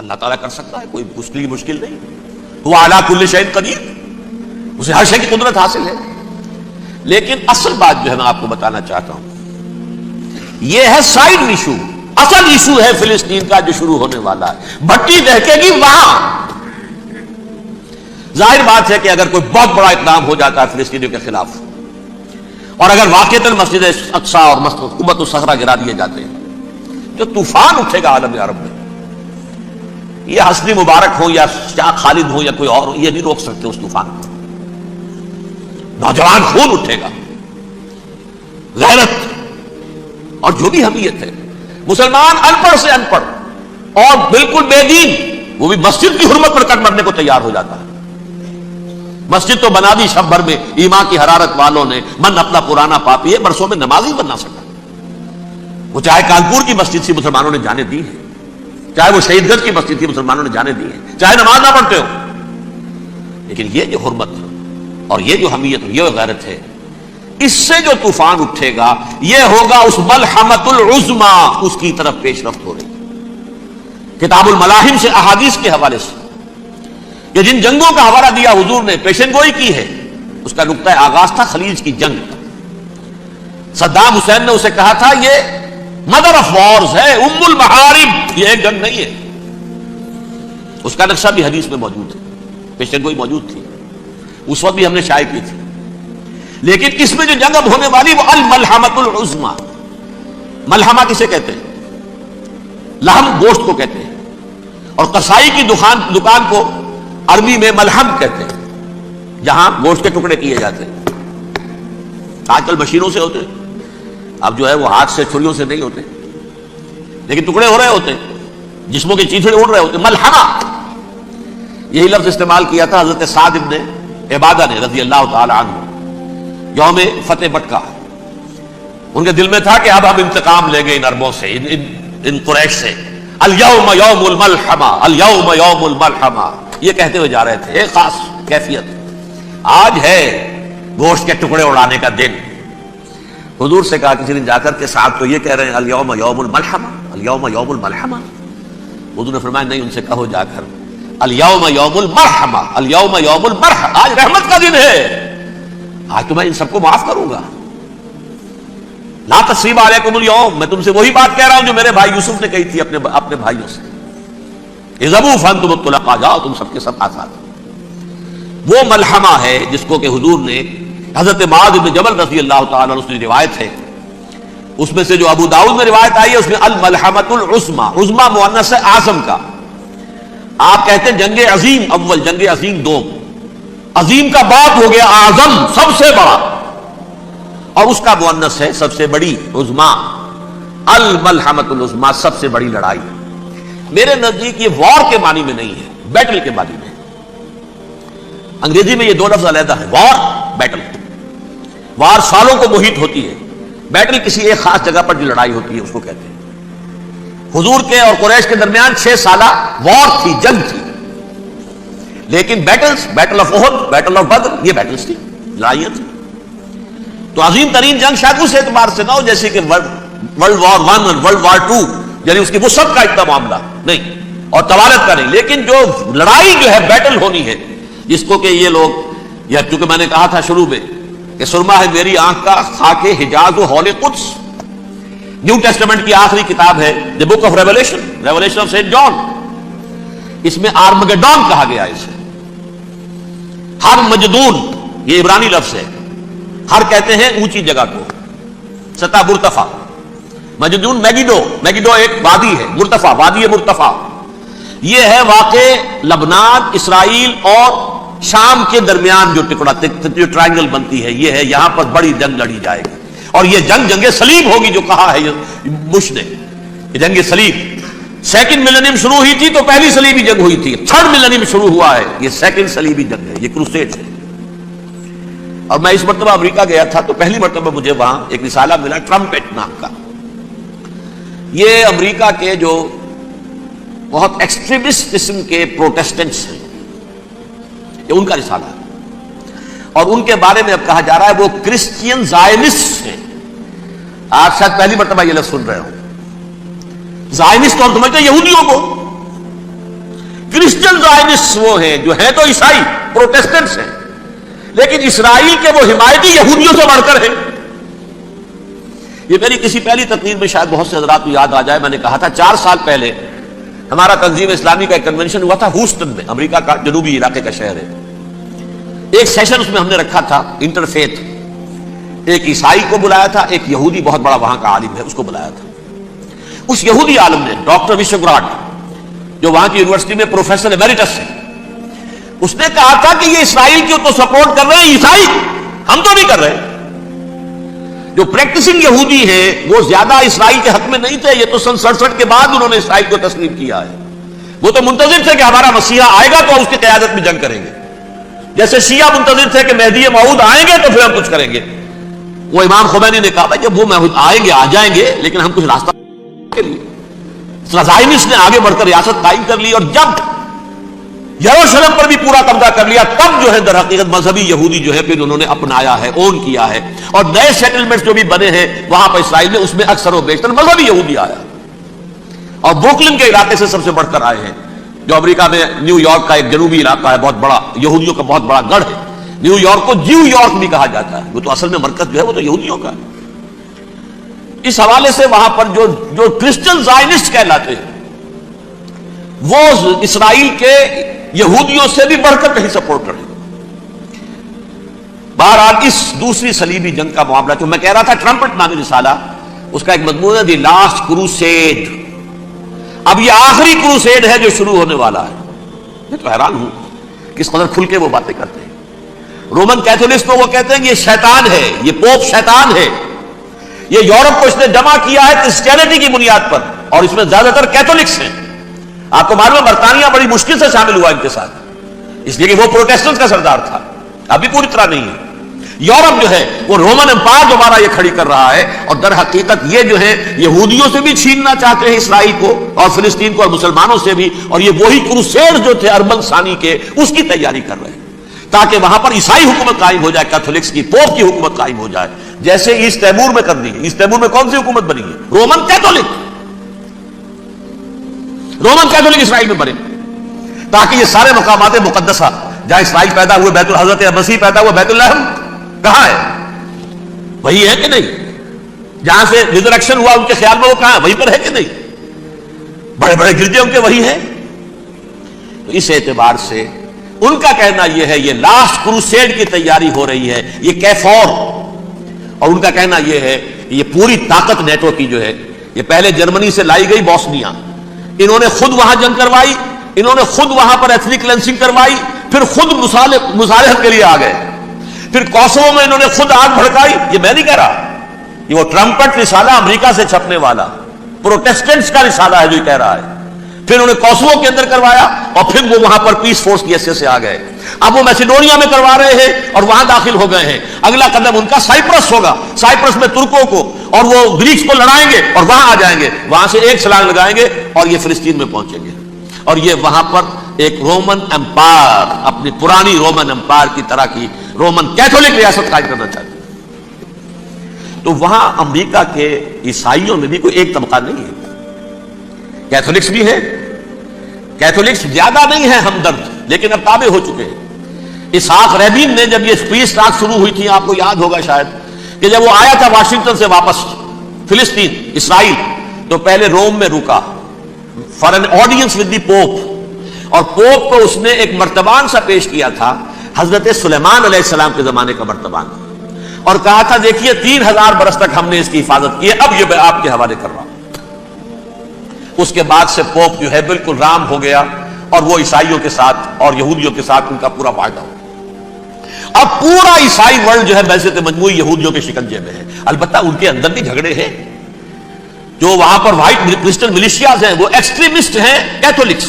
اللہ تعالیٰ کر سکتا ہے، کوئی اس کے لیے مشکل نہیں. وہ اعلیٰ کل شیء قدیر، اسے ہر شے کی قدرت حاصل ہے. لیکن اصل بات جو ہے میں آپ کو بتانا چاہتا ہوں، یہ ہے سائیڈ ایشو. اصل ایشو ہے فلسطین کا جو شروع ہونے والا ہے. بھٹی دہکے گی وہاں. ظاہر بات ہے کہ اگر کوئی بہت بڑا اقدام ہو جاتا ہے فلسطینیوں کے خلاف، اور اگر واقعتاً مسجد اقصی اور قبۃ الصخرہ گرا دیے جاتے ہیں، جو طوفان اٹھے گا عالم عرب میں، یہ حسنی مبارک ہو یا شاہ خالد ہو یا کوئی اور ہو، یہ نہیں روک سکتے اس طوفان کو. نوجوان خون اٹھے گا، غیرت اور جو بھی حمیت ہے. مسلمان ان پڑھ سے ان پڑھ اور بالکل بے دین، وہ بھی مسجد کی حرمت پر کٹ مرنے کو تیار ہو جاتا ہے. مسجد تو بنا دی شب بھر میں ایمان کی حرارت والوں نے، من اپنا پرانا پاپی ہے، برسوں میں نماز ہی بننا سکا. وہ چاہے کانپور کی مسجد سے مسلمانوں نے جانے دی ہے، چاہے وہ شہید گنج کی مسجد تھی مسلمانوں نے جانے دی ہے، چاہے نماز نہ پڑھتے ہو. لیکن یہ جو حرمت اور یہ جو حمیت یہ غیرت ہے، اس سے جو طوفان اٹھے گا یہ ہوگا اس ملحمۃ العظما، اس کی طرف پیش رفت ہو رہی. کتاب الملاحم سے احادیث کے حوالے سے یہ جن جنگوں کا حوالہ دیا حضور نے، پیشن گوئی کی ہے، اس کا نقطہ آغاز تھا خلیج کی جنگ. صدام حسین نے اسے کہا تھا یہ مدر آف وارز ہے، ام المحارب، یہ ایک جنگ نہیں ہے. اس کا نقشہ بھی حدیث میں موجود ہے، پیشن گوئی موجود تھی، اس وقت بھی ہم نے شائع کی تھی. لیکن اس میں جو جنگ اب ہونے والی وہ الملحمۃ العظما. ملحمہ کسے کہتے ہیں؟ لحم گوشت کو کہتے ہیں، اور قصائی کی دکان کو عربی میں ملحم کہتے ہیں، جہاں گوشت کے ٹکڑے کیے جاتے ہیں. آج کل مشینوں سے ہوتے ہیں، اب جو ہے وہ ہاتھ سے چھریوں سے نہیں ہوتے، لیکن ٹکڑے ہو رہے ہوتے ہیں، جسموں کے چیتھڑے اڑ رہے ہوتے ہیں. ملحمہ، یہی لفظ استعمال کیا تھا حضرت سعد ابن عبادہ نے رضی اللہ تعالی عنہ یوم فتح مکہ. ان کے دل میں تھا کہ اب ہم انتقام لیں گے ان عربوں سے، ان قریش سے. الیوم یوم الملحمہ، الیوم یوم الملحمہ، یہ کہتے ہوئے جا رہے تھے. ایک خاص کیفیت، آج ہے گوشت کے ٹکڑے اڑانے کا دن. حضور سے کہا کسی نے جا کر کے ساتھ تو یہ کہہ رہے ہیں الیوم یوم الملحمہ، الیوم یوم الملحمہ. حضور نے فرمایا نہیں، ان سے کہو جا کر الیوم یوم المرحمہ، الیوم یوم المرحمہ، آج رحمت کا دن ہے، آج تو میں ان سب کو معاف کروں گا. لا تثریب علیکم اليوم، میں تم سے وہی بات کہہ رہا ہوں جو میرے بھائی یوسف نے کہی تھی اپنے بھائیوں سے، اذهبوا فانتم الطلقاء، جاؤ تم سب کے سب آزاد. وہ ملحمہ ہے جس کو کہ حضور نے حضرت معاذ بن جبل رضی اللہ تعالیٰ عنہ سے روایت ہے، اس میں سے جو ابو داؤد میں روایت آئی ہے اس میں الملحمۃ العظما، عظما مؤنث ہے اعظم کا. آپ کہتے ہیں جنگ عظیم اول، جنگ عظیم دوم. عظیم کا باب ہو گیا اعظم، سب سے بڑا، اور اس کا مؤنث ہے سب سے بڑی، عظما. الملحمۃ العظما، سب سے بڑی لڑائی. میرے نزدیک یہ وار کے معنی میں نہیں ہے، بیٹل کے معنی میں. انگریزی میں یہ دو لفظ علیحدہ ہے، وار، بیٹل. وار سالوں کو محیط ہوتی ہے، بیٹل کسی ایک خاص جگہ پر جو لڑائی ہوتی ہے اس کو کہتے ہیں. حضور کے اور قریش کے درمیان 6 سالہ وار تھی، جنگ تھی. لیکن battles, battle of Uhud, battle of Badr, یہ بیٹلز تھی، لڑائیاں تھی. تو عظیم ترین جنگ شاید اس اعتبار سے نہ ہو جیسے کہ ورلڈ وار 1 اور ورلڈ وار 2، یعنی اس کی وسعت کا اتنا معاملہ نہیں اور طوالت کا نہیں. لیکن جو لڑائی جو ہے بیٹل ہونی ہے، جس کو کہ یہ لوگ، یا چونکہ میں نے کہا تھا شروع میں کہ سرما ہے میری آنکھ کا خاک حجاز و ہول قدس، نیو ٹیسٹمنٹ کی آخری کتاب ہے the book of revelation, revelation of saint John. اس میں آرمگڈون کہا گیا ہے اسے. ہر مجدون، یہ عبرانی لفظ ہے، ہر کہتے ہیں اونچی جگہ کو، سطح مرتفع. مجدون میگیڈو، میگیڈو ایک وادی ہے، مرتفع، وادی مرتفع. یہ ہے واقع لبنان، اسرائیل اور شام کے درمیان جو ٹکڑا، جو ٹرائنگل بنتی ہے، یہ ہے، یہاں پر بڑی جنگ لڑی جائے گی. اور یہ جنگ صلیب ہوگی جو کہا ہے بش نے، یہ جنگ صلیب. سیکنڈ ملینیم شروع ہوئی تھی تو پہلی صلیبی جنگ ہوئی تھی، تھرڈ ملینیم شروع ہوا ہے، یہ سیکنڈ صلیبی جنگ ہے، یہ کروسیڈ ہے. اور میں اس مرتبہ امریکہ گیا تھا تو پہلی مرتبہ مجھے وہاں ایک رسالہ ملا ٹرمپٹ نام کا. یہ امریکہ کے جو بہت ایکسٹریمسٹ قسم کے پروٹیسٹنٹس ہیں، یہ ان کا رسالہ ہے. اور ان کے بارے میں اب کہا جا رہا ہے وہ کرسچین زائنسٹ ہیں. آپ شاید پہلی مرتبہ یہ لفظ سن رہے ہو. زائنسٹ اور سمجھتے ہیں یہودیوں کو، کرسچن زائنسٹ وہ ہیں جو ہیں تو عیسائی پروٹیسٹنٹس ہیں، لیکن اسرائیل کے وہ حمایتی یہودیوں سے بڑھ کر ہیں۔ یہ میری کسی پہلی تقریر میں شاید بہت سے حضرات کو یاد آ جائے، میں نے کہا تھا 4 سال پہلے ہمارا تنظیم اسلامی کا ایک کنونشن ہوا تھا ہیوسٹن میں، امریکہ کا جنوبی علاقے کا شہر ہے۔ ایک سیشن اس میں ہم نے رکھا تھا انٹرفیتھ، ایک عیسائی کو بلایا تھا، ایک یہودی بہت بڑا وہاں کا عالم ہے اس کو بلایا تھا۔ اس یہودی عالم نے ڈاکٹر وشوگراٹ، جو وہاں کی یونیورسٹی میں پروفیسر ایمیریٹس ہے، اس نے کہا تھا کہ یہ اسرائیل کی تو سپورٹ کر رہے ہیں عیسائی، ہم تو نہیں کر رہے۔ جو پریکٹسنگ یہودی ہیں وہ زیادہ اسرائیل کے حق میں نہیں تھے، یہ تو سن 67 کے بعد انہوں نے اسرائیل کو تسلیم کیا ہے۔ وہ تو منتظر تھے کہ ہمارا مسیحا آئے گا تو اس کی قیادت میں جنگ کریں گے، جیسے شیعہ منتظر تھے کہ مہدی موعود آئیں گے تو پھر ہم کچھ کریں گے۔ وہ امام خمینی نے کہا بھائی جب وہ آئیں گے آ جائیں گے، لیکن ہم کچھ راستہ کے لیے زائنسٹ نے آگے بڑھ کر ریاست قائم کر لی، اور جب یروشلم پر بھی پورا قبضہ کر لیا تب جو ہے در حقیقت مذہبی یہودی جو ہے پھر انہوں نے اپنایا ہے، اون کیا ہے، اور نئے سیٹلمنٹس جو بھی بنے ہیں وہاں پر اسرائیل میں اس میں اکثر و بیشتر مذہبی یہودی آیا، اور بروکلن کے علاقے سے سب سے بڑھ کر آئے ہیں، جو امریکہ میں نیو یارک کا ایک جنوبی علاقہ ہے، بہت بڑا یہودیوں کا بہت بڑا گڑھ ہے۔ نیو یارک کو جیو یارک بھی کہا جاتا ہے، وہ تو اصل میں مرکز جو ہے وہ تو یہودیوں کا ہے۔ اس حوالے سے وہاں پر جو کرسچن زائنسٹ کہلاتے ہیں وہ اسرائیل کے یہودیوں سے بھی بڑھ کر کہیں سپورٹ کریں۔ بہرحال اس دوسری صلیبی جنگ کا معاملہ جو میں کہہ رہا تھا، ٹرمپٹ نامی رسالہ، اس کا ایک مضمون ہے دی لاسٹ کروسیڈ۔ اب یہ آخری کروسیڈ ہے جو شروع ہونے والا ہے۔ میں تو حیران ہوں کس قدر کھل کے وہ باتیں کرتے ہیں۔ رومن کیتھولکس کو وہ کہتے ہیں کہ یہ شیطان ہے، یہ پوپ شیطان ہے، یہ یورپ کو اس نے جمع کیا ہے کرسچینٹی کی بنیاد پر، اور اس میں زیادہ تر کیتھولکس ہیں۔ آپ کو معلوم ہے برطانیہ بڑی مشکل سے شامل ہوا ان کے ساتھ، اس لیے کہ وہ پروٹیسٹنٹ کا سردار تھا، ابھی پوری طرح نہیں ہے۔ یورپ جو ہے وہ رومن امپائر دوبارہ یہ کھڑی کر رہا ہے، اور در حقیقت یہ جو ہے یہودیوں سے بھی چھیننا چاہتے ہیں اسرائیل کو اور فلسطین کو، اور مسلمانوں سے بھی، اور یہ وہی کروسیڈ جو تھے اربن ثانی کے اس کی تیاری کر رہے ہیں تاکہ وہاں پر عیسائی حکومت قائم ہو جائے، کیتھولکس کی پوپ کی حکومت قائم ہو جائے، جیسے ایسٹ تیمور میں کر دی ہے۔ ایسٹ تیمور میں کون سی حکومت بنی ہے؟ رومن کیتھولک اسرائیل میں بنے، تاکہ یہ سارے مقامات مقدسہ جہاں اسرائیل پیدا ہوئے، بیت الحضرت مسیح پیدا ہوا، بیت الحم کہاں ہے؟ وہی ہے کہ نہیں؟ جہاں سے ریزریکشن ہوا ان کے خیال میں وہ کہاں ہے؟ وہیں پر ہے کہ نہیں؟ بڑے بڑے گرجے ان کے وہی ہیں۔ تو اس اعتبار سے ان کا کہنا یہ ہے یہ لاسٹ کروسیڈ کی تیاری ہو رہی ہے، یہ کیفور، اور ان کا کہنا یہ ہے یہ پوری طاقت نیٹو کی جو ہے، یہ پہلے جرمنی سے لائی گئی بوسنیا، انہوں نے خود وہاں جنگ کروائی، انہوں نے خود وہاں پر ایتھنک کلینسنگ کروائی، پھر خود مصالحت کے لیے آ گئے، پھر کوسوو میں انہوں نے خود آگ بھڑکائی۔ یہ میں نہیں کہہ رہا، یہ وہ ٹرمپٹ رسالہ امریکہ سے چھپنے والا پروٹیسٹنٹس کا رسالہ ہے جو یہ کہہ رہا ہے۔ پھر انہوں نے کوسوو کے اندر کروایا، اور پھر وہ وہاں پر پیس فورس کی حیثیت سے آ گئے۔ اب وہ میسیڈونیا میں کروا رہے ہیں اور وہاں داخل ہو گئے ہیں۔ اگلا قدم ان کا سائپرس ہوگا، سائپرس میں ترکوں کو اور وہ گریکس کو لڑائیں گے اور وہاں آ جائیں گے، وہاں سے ایک چھلانگ لگائیں گے اور یہ فلسطین میں پہنچیں گے، اور یہ وہاں پر ایک رومن امپائر، اپنی پرانی رومن امپائر کی طرح کی رومن کیتھولک ریاست قائم کرنا چاہتے ہیں۔ تو وہاں امریکہ کے عیسائیوں میں بھی کوئی ایک طبقہ نہیں ہے، کیتھولکس بھی ہے، کیتھولکس زیادہ نہیں ہے ہمدرد، لیکن اب تابع ہو چکے ہیں۔ اسحاق رابین نے جب یہ پیس ٹاک شروع ہوئی تھی، آپ کو یاد ہوگا شاید، کہ جب وہ آیا تھا واشنگٹن سے واپس فلسطین اسرائیل، تو پہلے روم میں رکا for an audience with the Pope, اور پوپ کو اس نے ایک مرتبان سا پیش کیا تھا، حضرت سلیمان علیہ السلام کے زمانے کا مرتبان، اور کہا تھا دیکھیے 3000 برس تک ہم نے اس کی حفاظت کی ہے، اب یہ میں آپ کے حوالے کر رہا ہوں۔ اس کے بعد سے پوپ جو ہے بالکل رام ہو گیا، اور وہ عیسائیوں کے ساتھ اور یہودیوں کے ساتھ ان کا پورا معاہدہ ہو گیا۔ اب پورا عیسائی ورلڈ جو ہے بحثیت مجموعی یہودیوں کے شکنجے میں ہے۔ البتہ ان کے اندر بھی جھگڑے ہیں، جو وہاں پر وائٹ کرسچن ملیشیاز ہیں وہ ایکسٹریمسٹ ہیں کیتھولکس،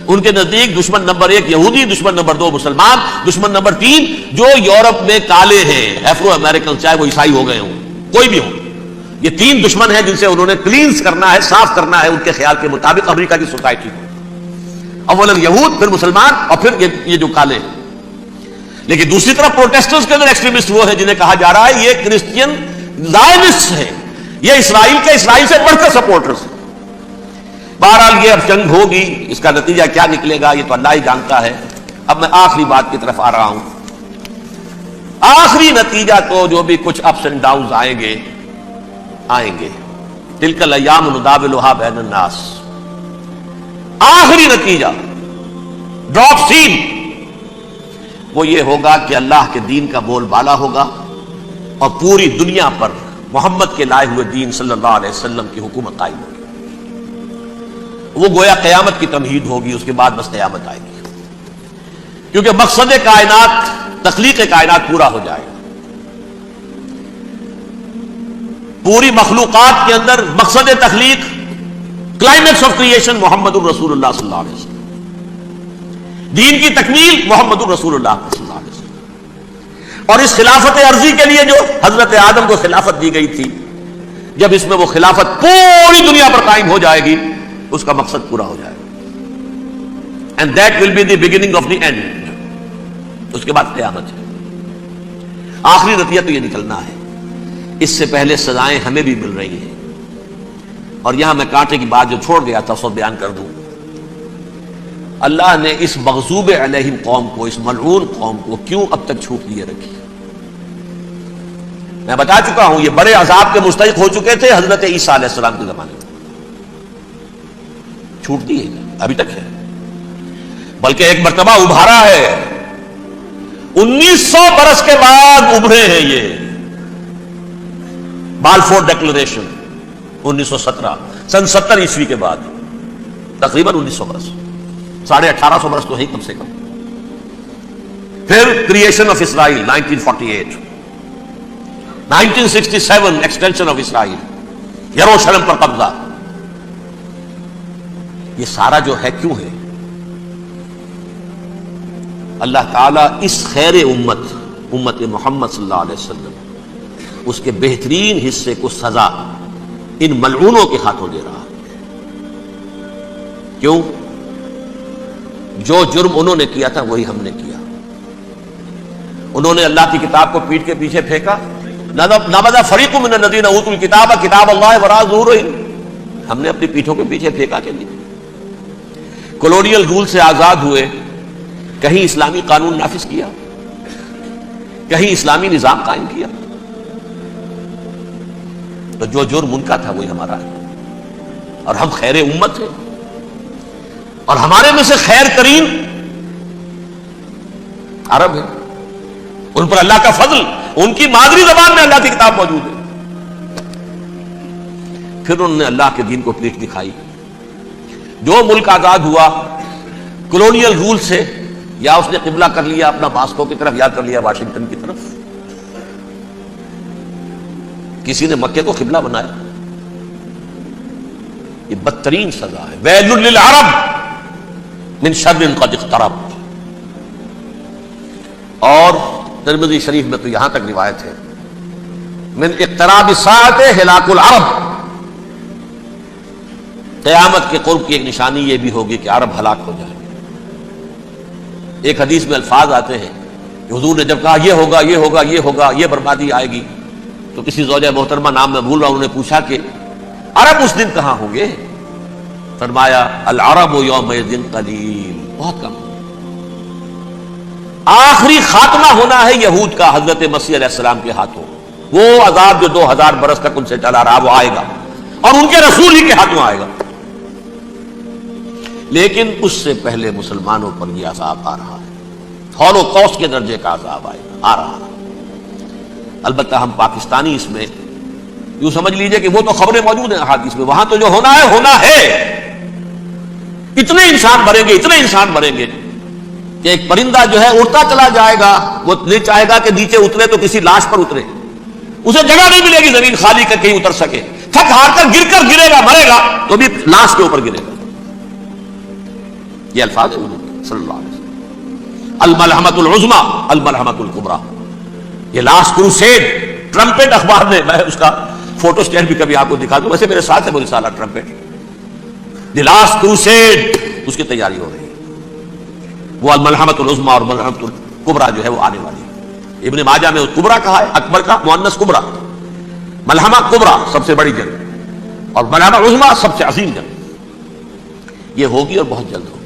ان کے نزدیک دشمن نمبر 1 یہودی، دشمن نمبر 2 مسلمان، دشمن نمبر 3 جو یورپ میں کالے ہیں، ایفرو امریکن، چاہے وہ عیسائی ہو گئے ہوں کوئی بھی ہو، یہ 3 دشمن ہیں جن سے انہوں نے کلینز کرنا ہے، صاف کرنا ہے ان کے خیال کے مطابق امریکہ کی سوسائٹی کو، اولاً یہود، پھر مسلمان، اور پھر یہ جو کالے ہیں۔ لیکن دوسری طرف پروٹیسٹنٹس کے اندر ایکسٹریمسٹ وہ ہیں جنہیں کہا جا رہا ہے یہ کرسچین زائنسٹ ہیں، یہ اسرائیل کے اسرائیل سے بڑھ کر سپورٹرز ہیں۔ بہرحال یہ اب جنگ ہوگی، اس کا نتیجہ کیا نکلے گا یہ تو اللہ ہی جانتا ہے۔ اب میں آخری بات کی طرف آ رہا ہوں۔ آخری نتیجہ تو جو بھی کچھ اپس اینڈ ڈاؤنز آئیں گے، تلک الایام نداولها بین الناس، آخری نتیجہ ڈراپ سین وہ یہ ہوگا کہ اللہ کے دین کا بول بالا ہوگا اور پوری دنیا پر محمد کے لائے ہوئے دین صلی اللہ علیہ وسلم کی حکومت قائم ہوگی۔ وہ گویا قیامت کی تمہید ہوگی، اس کے بعد بس قیامت آئے گی، کیونکہ مقصد کائنات، تخلیق کائنات پورا ہو جائے گا۔ پوری مخلوقات کے اندر مقصد تخلیق، کلائمیکس آف کریشن محمد الرسول اللہ صلی اللہ علیہ وسلم، دین کی تکمیل محمد الرسول اللہ صلی اللہ علیہ وسلم۔ اور اس خلافت عرضی کے لیے جو حضرت آدم کو خلافت دی گئی تھی، جب اس میں وہ خلافت پوری دنیا پر قائم ہو جائے گی، اس کا مقصد پورا ہو جائے گا، and that will be the beginning of the end. اس کے بعد قیامت ہے۔ آخری نتیجہ تو یہ نکلنا ہے۔ اس سے پہلے سزائیں ہمیں بھی مل رہی ہیں، اور یہاں میں کانٹے کی بات جو چھوڑ گیا تھا اس کو بیان کر دوں۔ اللہ نے اس مغضوب علیہم قوم کو، اس ملعون قوم کو کیوں اب تک چھوٹ دیے رکھی؟ میں بتا چکا ہوں یہ بڑے عذاب کے مستحق ہو چکے تھے حضرت عیسیٰ علیہ السلام کے زمانے میں، چھوٹ دی ہے، ابھی تک ہے، بلکہ ایک مرتبہ ابھارا ہے۔ 1900 برس کے بعد ابھرے ہیں یہ، بالفور ڈکلریشن 1917، سن 70 عیسوی کے بعد، تقریباً 1900 برس، 1850 برس تو ہے کم سے کم۔ پھر creation of Israel 1948، 1967 extension of Israel, یروشلم پر قبضہ۔ یہ سارا جو ہے کیوں ہے؟ اللہ تعالیٰ اس خیر امت محمد صلی اللہ علیہ وسلم، اس کے بہترین حصے کو سزا ان ملعونوں کے ہاتھوں دے رہا ہے۔ کیوں؟ جو جرم انہوں نے کیا تھا وہی ہم نے کیا۔ انہوں نے اللہ کی کتاب کو پیٹھ کے پیچھے پھینکا، نبذ فریق من الذین اوتوا الکتاب کتاب اللہ وراء ظہورہم، ہم نے اپنی پیٹھوں کے پیچھے پھینکا کہ نہیں؟ کولونیل رول سے آزاد ہوئے، کہیں اسلامی قانون نافذ کیا، کہیں اسلامی نظام قائم کیا؟ تو جو جرم ان کا تھا وہی ہمارا ہے، اور ہم خیر امت ہیں، اور ہمارے میں سے خیر ترین عرب ہے، ان پر اللہ کا فضل، ان کی مادری زبان میں اللہ کی کتاب موجود ہے۔ پھر انہوں نے اللہ کے دین کو پیٹھ دکھائی۔ جو ملک آزاد ہوا کولونیل رول سے، یا اس نے قبلہ کر لیا اپنا ماسکو کی طرف، یا کر لیا واشنگٹن کی طرف، کسی نے مکے کو قبلہ بنایا، یہ بدترین سزا ہے۔ ویل للعرب من شر قد اقترب۔ اور ترمذی شریف میں تو یہاں تک روایت ہے، من اقتراب الساعۃ ہلاک العرب، قیامت کے قرب کی ایک نشانی یہ بھی ہوگی کہ عرب ہلاک ہو جائے۔ ایک حدیث میں الفاظ آتے ہیں کہ حضور نے جب کہا یہ ہوگا یہ ہوگا یہ ہوگا، یہ بربادی آئے گی، تو کسی زوجہ محترمہ نام میں بھول رہا ہوں، انہوں نے پوچھا کہ عرب اس دن کہاں ہوں گے؟ فرمایا العرب یومئذ قلیل، بہت کم۔ آخری خاتمہ ہونا ہے یہود کا حضرت مسیح علیہ السلام کے ہاتھوں، وہ عذاب جو 2000 برس تک ان سے چلا رہا وہ آئے گا، اور ان کے رسول ہی کے ہاتھوں آئے گا۔ لیکن اس سے پہلے مسلمانوں پر یہ عذاب آ رہا ہے، ہولوکاسٹ کے درجے کا عذاب آ رہا ہے۔ البتہ ہم پاکستانی اس میں یوں سمجھ لیجئے کہ وہ تو خبریں موجود ہیں احادیث میں، وہاں تو جو ہونا ہے، اتنے انسان مریں گے، اتنے انسان مریں گے کہ ایک پرندہ جو ہے اڑتا چلا جائے گا، وہ نہیں چاہے گا کہ نیچے اترے تو کسی لاش پر اترے، اسے جگہ نہیں ملے گی زمین خالی کر کہیں اتر سکے، تھک ہار کر گرے گا، مرے گا تو بھی لاش کے اوپر گرے گا۔ یہ الفاظ ہیں صلی اللہ علیہ وسلم۔ الملحمۃ العظمی، الملحمۃ الکبریٰ، یہ لاسٹ کروسیڈ، ٹرمپٹ اخبار نے، میں اس کا فوٹو اسٹیٹ بھی کبھی آپ کو دکھا دوں، ویسے میرے ساتھ ہے وہ رسالہ ٹرمپٹ، دی لاسٹ کروسیڈ، اس کی تیاری ہو رہی ہے۔ وہ الملحمۃ العظمی اور ملحمۃ الکبریٰ جو ہے وہ آنے والی ہے۔ ابن ماجہ میں کبریٰ کہا ہے، اکبر کا مؤنث کبریٰ، ملحمہ کبریٰ سب سے بڑی جنگ، اور ملحمہ عظمی سب سے عظیم جنگ۔ یہ ہوگی اور بہت جلد ہوگی.